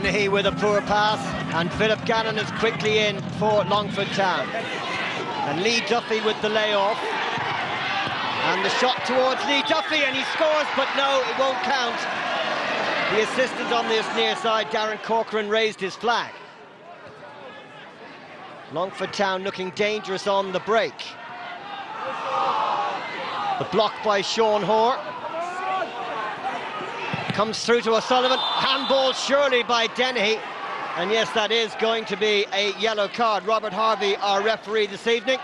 Dennehy with a poor pass, and Philip Gannon is quickly in for Longford Town. And Lee Duffy with the layoff. And the shot towards Lee Duffy, and he scores, but no, it won't count. The assistant on this near side, Darren Corcoran, raised his flag. Longford Town looking dangerous on the break. The block by Sean Hoare. Comes through to O'Sullivan, handball surely by Dennehy. And yes, that is going to be a yellow card. Robert Harvey, our referee this evening,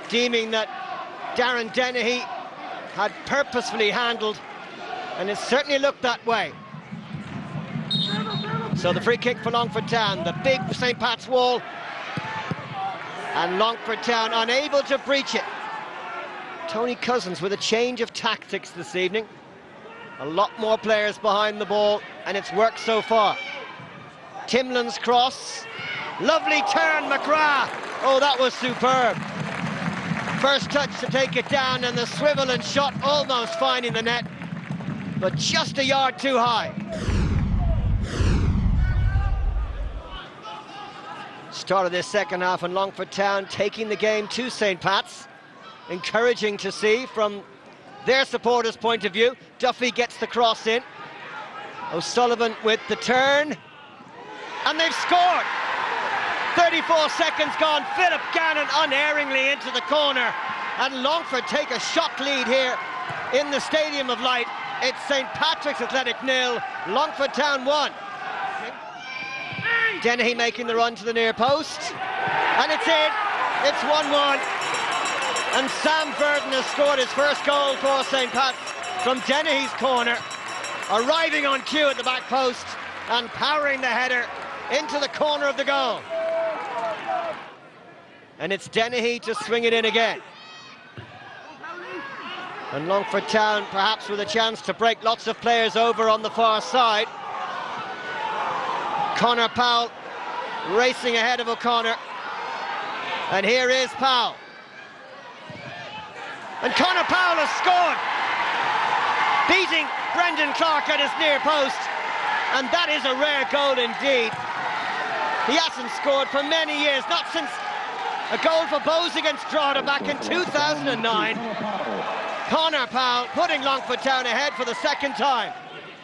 deeming that Darren Dennehy had purposefully handled, and it certainly looked that way. So the free kick for Longford Town, the big St. Pat's wall, and Longford Town unable to breach it. Tony Cousins with a change of tactics this evening. A lot more players behind the ball, and it's worked so far. Timlin's cross, lovely turn, McGrath. Oh, that was superb. First touch to take it down, and the swivel and shot almost finding the net, but just a yard too high. Start of this second half, and Longford Town taking the game to St. Pat's. Encouraging to see from their supporters' point of view. Duffy gets the cross in. O'Sullivan with the turn, and they've scored. 34 seconds gone. Philip Gannon unerringly into the corner, and Longford take a shock lead here in the Stadium of Light. It's St. Patrick's Athletic 0, Longford Town 1. Dennehy making the run to the near post, and it's in. It's 1-1, and Sam Verdon has scored his first goal for St. Pat's from Dennehy's corner, arriving on cue at the back post and powering the header into the corner of the goal. And it's Dennehy to swing it in again. And Longford Town perhaps with a chance to break lots of players over on the far side. Conor Powell racing ahead of O'Connor. And here is Powell. And Conor Powell has scored, beating Brendan Clark at his near post. And that is a rare goal indeed. He hasn't scored for many years, not since a goal for Bowes against Drogheda back in 2009. Conor Powell putting Longford Town ahead for the second time.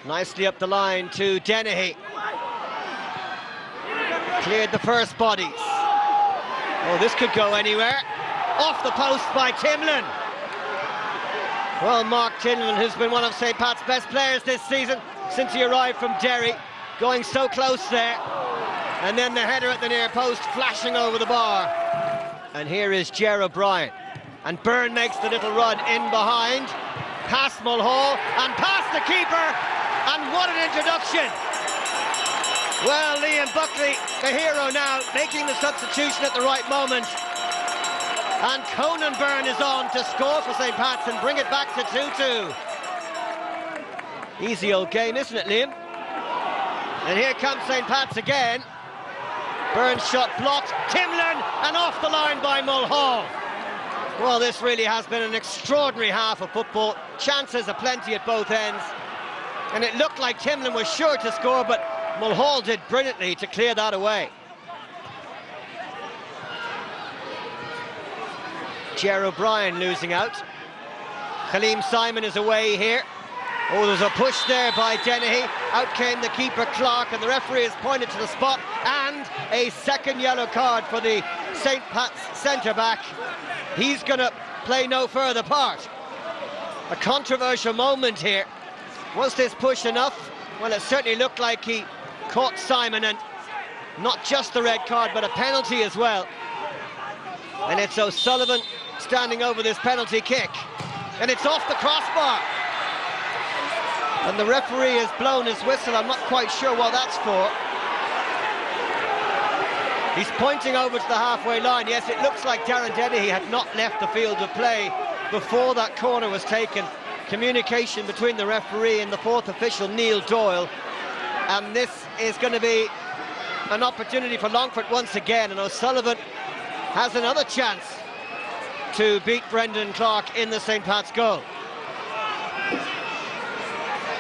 Nicely up the line to Dennehy. Cleared the first bodies. Oh, this could go anywhere. Off the post by Timlin. Well, Mark Timlin, who's been one of St. Pat's best players this season since he arrived from Derry, going so close there. And then the header at the near post, flashing over the bar. And here is Ger O'Brien. And Byrne makes the little run in behind. Past Mulhall and past the keeper. And what an introduction. Well, Liam Buckley, the hero now, making the substitution at the right moment. And Conan Byrne is on to score for St. Pat's and bring it back to 2-2. Easy old game, isn't it, Liam? And here comes St. Pat's again. Byrne's shot blocked. Timlin, and off the line by Mulhall. Well, this really has been an extraordinary half of football. Chances aplenty at both ends. And it looked like Timlin was sure to score, but Mulhall did brilliantly to clear that away. Ger O'Brien losing out. Khalim Simon is away here. Oh, there's a push there by Dennehy. Out came the keeper Clark, and the referee has pointed to the spot, and a second yellow card for the St. Pat's centre-back. He's going to play no further part. A controversial moment here. Was this push enough? Well, it certainly looked like he caught Simon, and not just the red card, but a penalty as well. And it's O'Sullivan standing over this penalty kick, and it's off the crossbar. And the referee has blown his whistle. I'm not quite sure what that's for. He's pointing over to the halfway line. Yes, it looks like Darren Dennehy had not left the field of play before that corner was taken. Communication between the referee and the fourth official, Neil Doyle. And this is going to be an opportunity for Longford once again. And O'Sullivan has another chance to beat Brendan Clark in the St. Pat's goal.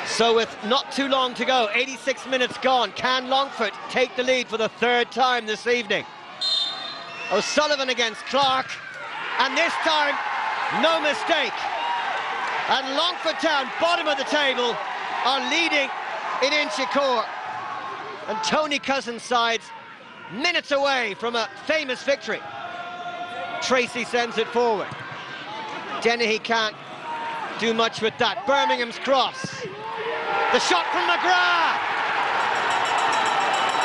So with not too long to go, 86 minutes gone, can Longford take the lead for the third time this evening? O'Sullivan against Clark, and this time, no mistake. And Longford Town, bottom of the table, are leading in Inchicore. And Tony Cousins' sides minutes away from a famous victory. Tracy sends it forward. Dennehy can't do much with that. Birmingham's cross. The shot from McGrath.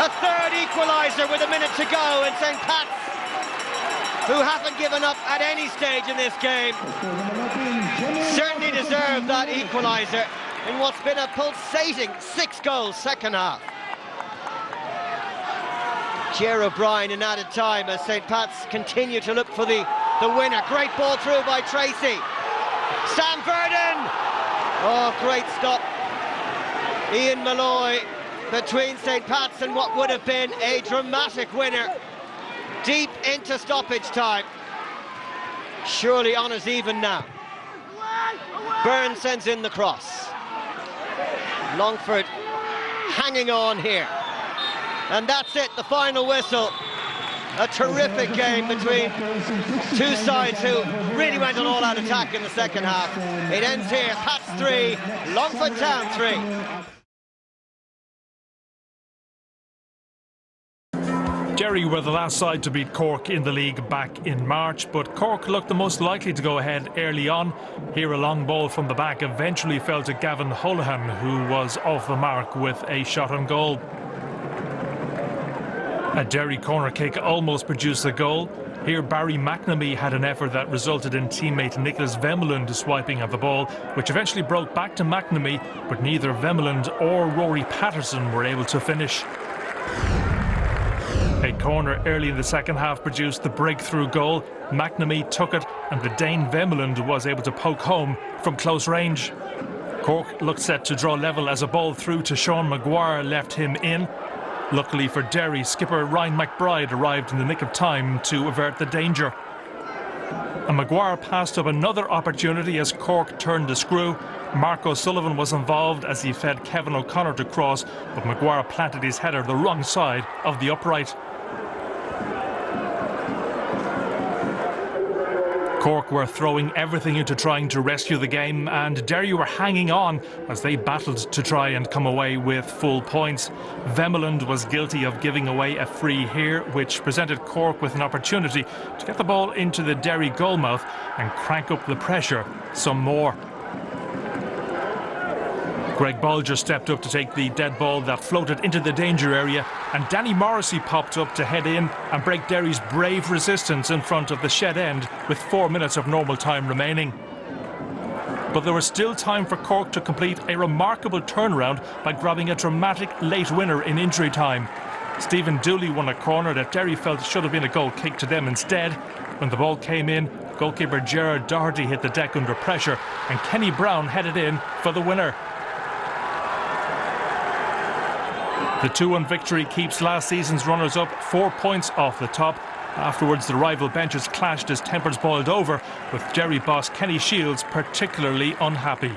A third equaliser with a minute to go, and St. Pat's, who haven't given up at any stage in this game, certainly deserve that equaliser in what's been a pulsating 6-goal second half. Ger O'Brien in added time as St. Pat's continue to look for the winner. Great ball through by Tracy. Sam Verdon! Oh, great stop. Ian Malloy between St. Pat's and what would have been a dramatic winner. Deep into stoppage time. Surely honours even now. Byrne sends in the cross. Longford hanging on here. And that's it, the final whistle. A terrific game between two sides who really went on all-out attack in the second half. It ends here, Pats 3, Longford Town 3. Derry were the last side to beat Cork in the league back in March, but Cork looked the most likely to go ahead early on. Here a long ball from the back eventually fell to Gavin Holohan, who was off the mark with a shot on goal. A Derry corner kick almost produced the goal. Here Barry McNamee had an effort that resulted in teammate Nicholas Vemelund swiping at the ball, which eventually broke back to McNamee, but neither Vemelund or Rory Patterson were able to finish. A corner early in the second half produced the breakthrough goal. McNamee took it and the Dane Vemelund was able to poke home from close range. Cork looked set to draw level as a ball through to Sean Maguire left him in. Luckily for Derry, skipper Ryan McBride arrived in the nick of time to avert the danger. And Maguire passed up another opportunity as Cork turned the screw. Mark O'Sullivan was involved as he fed Kevin O'Connor to cross, but Maguire planted his header the wrong side of the upright. Cork were throwing everything into trying to rescue the game, and Derry were hanging on as they battled to try and come away with full points. Vemelund was guilty of giving away a free here, which presented Cork with an opportunity to get the ball into the Derry goalmouth and crank up the pressure some more. Greg Bolger stepped up to take the dead ball that floated into the danger area, and Danny Morrissey popped up to head in and break Derry's brave resistance in front of the shed end with 4 minutes of normal time remaining. But there was still time for Cork to complete a remarkable turnaround by grabbing a dramatic late winner in injury time. Stephen Dooley won a corner that Derry felt should have been a goal kick to them instead. When the ball came in, goalkeeper Gerard Doherty hit the deck under pressure, and Kenny Brown headed in for the winner. The 2-1 victory keeps last season's runners-up 4 points off the top. Afterwards, the rival benches clashed as tempers boiled over, with Derry boss Kenny Shields particularly unhappy.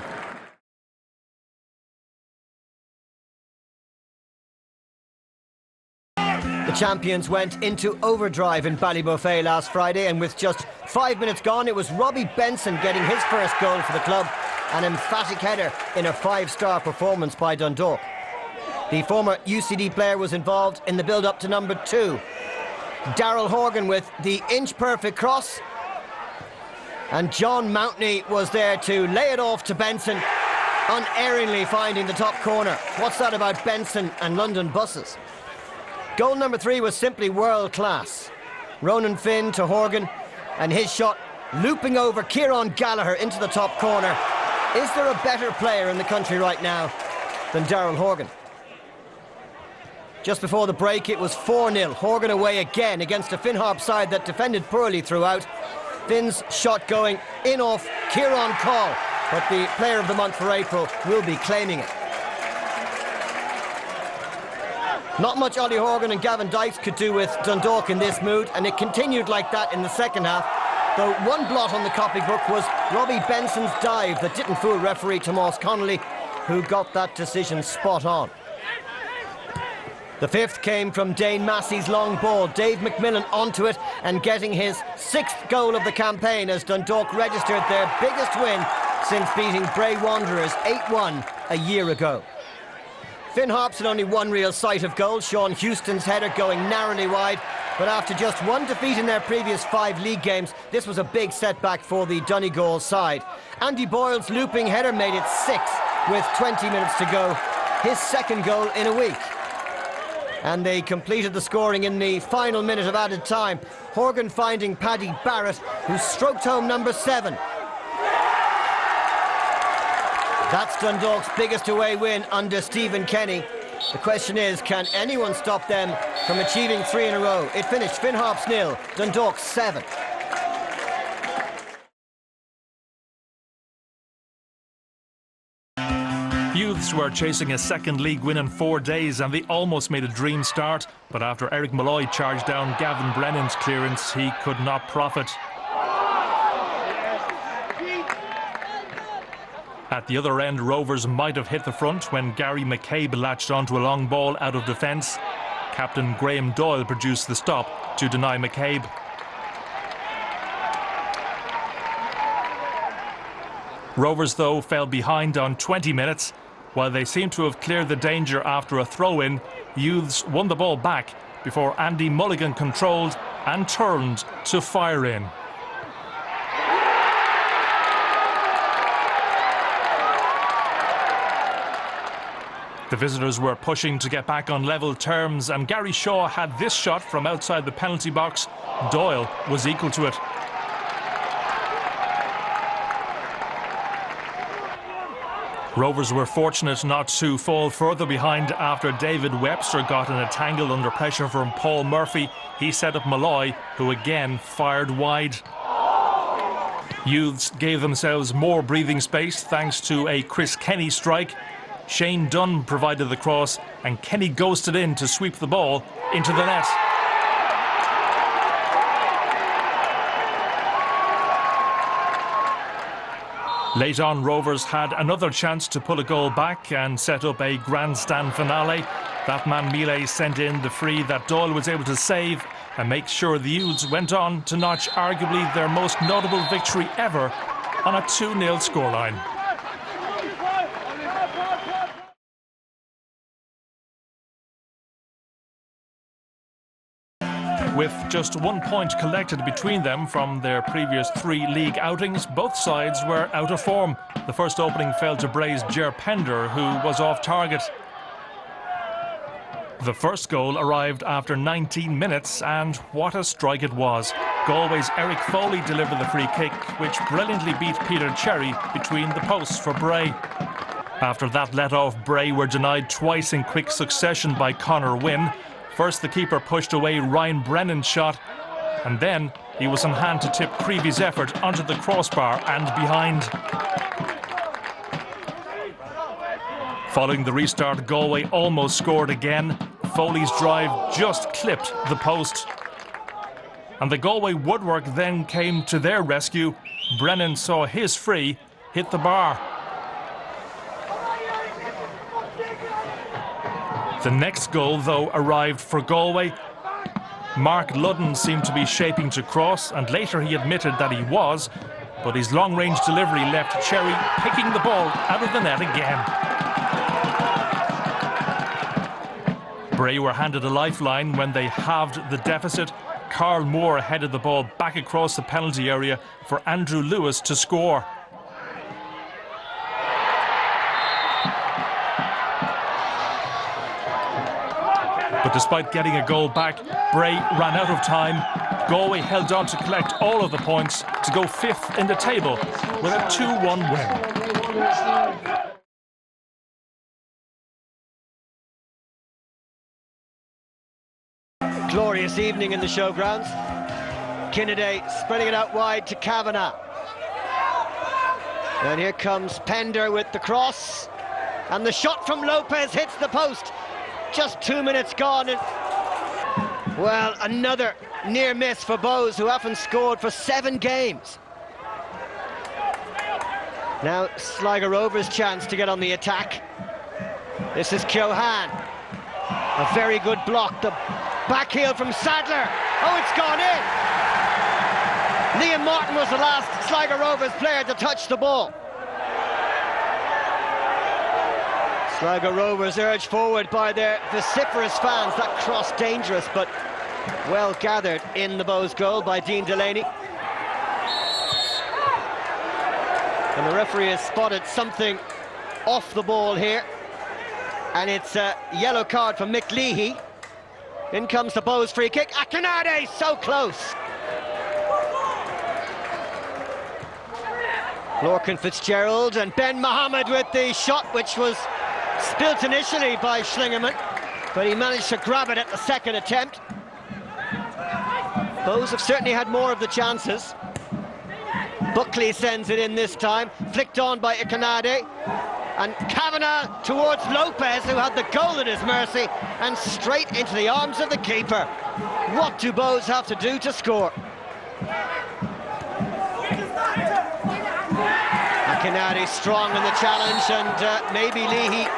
The champions went into overdrive in Ballybuffet last Friday, and with just 5 minutes gone, it was Robbie Benson getting his first goal for the club, an emphatic header in a 5-star performance by Dundalk. The former UCD player was involved in the build-up to number 2. Darrell Horgan with the inch-perfect cross. And John Mountney was there to lay it off to Benson, unerringly finding the top corner. What's that about Benson and London buses? Goal number 3 was simply world-class. Ronan Finn to Horgan, and his shot looping over Kieran Gallagher into the top corner. Is there a better player in the country right now than Darrell Horgan? Just before the break, it was 4-0. Horgan away again against a Finn Harps side that defended poorly throughout. Finn's shot going in off Kieran Call, but the player of the month for April will be claiming it. Not much Ollie Horgan and Gavin Dykes could do with Dundalk in this mood, and it continued like that in the second half. Though one blot on the copybook was Robbie Benson's dive that didn't fool referee Tomas Connolly. who got that decision spot on. The fifth came from Dane Massey's long ball. Dave McMillan onto it and getting his 6th goal of the campaign as Dundalk registered their biggest win since beating Bray Wanderers 8-1 a year ago. Finn Harps had only one real sight of goal, Sean Houston's header going narrowly wide, but after just one defeat in their previous 5 league games, this was a big setback for the Donegal side. Andy Boyle's looping header made it 6 with 20 minutes to go, his 2nd goal in a week. And they completed the scoring in the final minute of added time, Horgan finding Paddy Barrett, who stroked home number 7. That's Dundalk's biggest away win under Stephen Kenny. The question is, can anyone stop them from achieving 3 in a row? It finished Finn Harps 0, Dundalk 7. Youths were chasing a 2nd league win in 4 days and they almost made a dream start, but after Eric Malloy charged down Gavin Brennan's clearance, he could not profit. At the other end, Rovers might have hit the front when Gary McCabe latched onto a long ball out of defence. Captain Graham Doyle produced the stop to deny McCabe. Rovers, though, fell behind on 20 minutes. While they seemed to have cleared the danger after a throw-in, Youths won the ball back before Andy Mulligan controlled and turned to fire in. The visitors were pushing to get back on level terms, and Gary Shaw had this shot from outside the penalty box. Doyle was equal to it. Rovers were fortunate not to fall further behind after David Webster got in a tangle under pressure from Paul Murphy. He set up Malloy, who again fired wide. Youths gave themselves more breathing space thanks to a Chris Kenny strike. Shane Dunn provided the cross and Kenny ghosted in to sweep the ball into the net. Late on, Rovers had another chance to pull a goal back and set up a grandstand finale. That man Millet sent in the free that Doyle was able to save and make sure the Youths went on to notch arguably their most notable victory ever on a 2-0 scoreline. With just 1 point collected between them from their previous 3 league outings, both sides were out of form. The first opening fell to Bray's Ger Pender, who was off target. The first goal arrived after 19 minutes, and what a strike it was. Galway's Eric Foley delivered the free kick, which brilliantly beat Peter Cherry between the posts for Bray. After that let-off, Bray were denied twice in quick succession by Conor Wynne. First, the keeper pushed away Ryan Brennan's shot, and then he was on hand to tip Creevy's effort onto the crossbar and behind. Following the restart, Galway almost scored again. Foley's drive just clipped the post. And the Galway woodwork then came to their rescue. Brennan saw his free hit the bar. The next goal, though, arrived for Galway. Mark Ludden seemed to be shaping to cross, and later he admitted that he was, but his long-range delivery left Cherry picking the ball out of the net again. Bray were handed a lifeline when they halved the deficit. Carl Moore headed the ball back across the penalty area for Andrew Lewis to score. But despite getting a goal back, Bray ran out of time. Galway held on to collect all of the points to go 5th in the table with a 2-1 win. Glorious evening in the showgrounds. Kinnaday spreading it out wide to Kavanagh. And here comes Pender with the cross. And the shot from Lopez hits the post. Just 2 minutes gone, and well, another near miss for Bohs, who haven't scored for 7 games. Now Sligo Rovers' chance to get on the attack. This is Keohane. A very good block. The back heel from Sadler. Oh, it's gone in. Liam Martin was the last Sligo Rovers player to touch the ball. Sligo Rovers urged forward by their vociferous fans. That cross dangerous, but well gathered in the Bows goal by Dean Delaney. And the referee has spotted something off the ball here. And it's a yellow card for Mick Leahy. In comes the Bows free kick. Akinade, so close. Lorcan Fitzgerald and Ben Mohammed with the shot, which was spilt initially by Schlingerman, but he managed to grab it at the second attempt. Bows have certainly had more of the chances. Buckley sends it in this time, flicked on by Akinade, and Kavanagh towards Lopez, who had the goal at his mercy, and straight into the arms of the keeper. What do Bows have to do to score? Akinade strong in the challenge, and maybe Leahy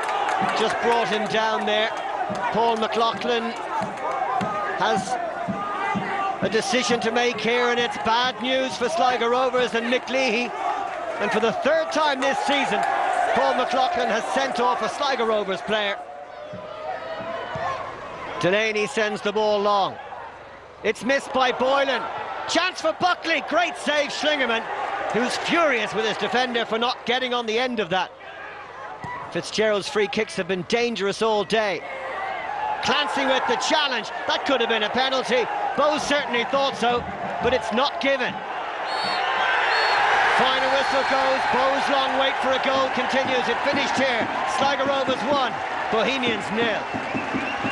just brought him down there. Paul McLaughlin has a decision to make here, and it's bad news for Sligo Rovers and Mick Leahy. And for the third time this season, Paul McLaughlin has sent off a Sligo Rovers player. Delaney sends the ball long. It's missed by Boylan. Chance for Buckley. Great save, Schlingerman, who's furious with his defender for not getting on the end of that. Fitzgerald's free kicks have been dangerous all day. Clancy with the challenge. That could have been a penalty. Bows certainly thought so, but it's not given. Final whistle goes. Bows' long wait for a goal continues. It finished here. Sligo Rovers 1, Bohemians 0.